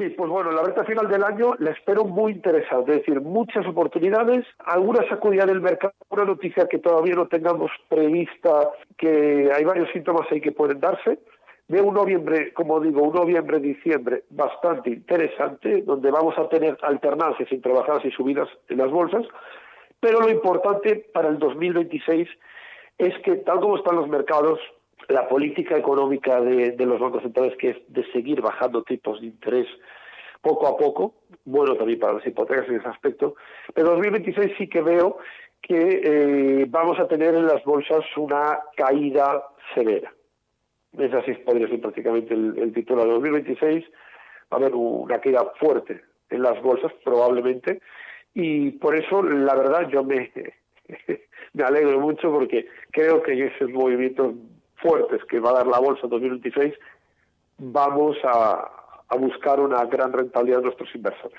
Sí, pues bueno, la recta final del año la espero muy interesante, es decir, muchas oportunidades, alguna sacudida del mercado, una noticia que todavía no tengamos prevista, que hay varios síntomas ahí que pueden darse. Veo un noviembre, como digo, un noviembre-diciembre bastante interesante, donde vamos a tener alternancias entre bajadas y subidas en las bolsas, pero lo importante para el 2026 es que, tal como están los mercados, la política económica de los bancos centrales, que es de seguir bajando tipos de interés poco a poco, bueno también para las hipotecas en ese aspecto, pero en 2026 sí que veo que vamos a tener en las bolsas una caída severa. Es así, podría ser prácticamente el título de 2026, va a haber una caída fuerte en las bolsas probablemente, y por eso la verdad yo me alegro mucho, porque creo que esos movimientos fuertes que va a dar la bolsa en 2026 vamos a buscar una gran rentabilidad de nuestros inversores.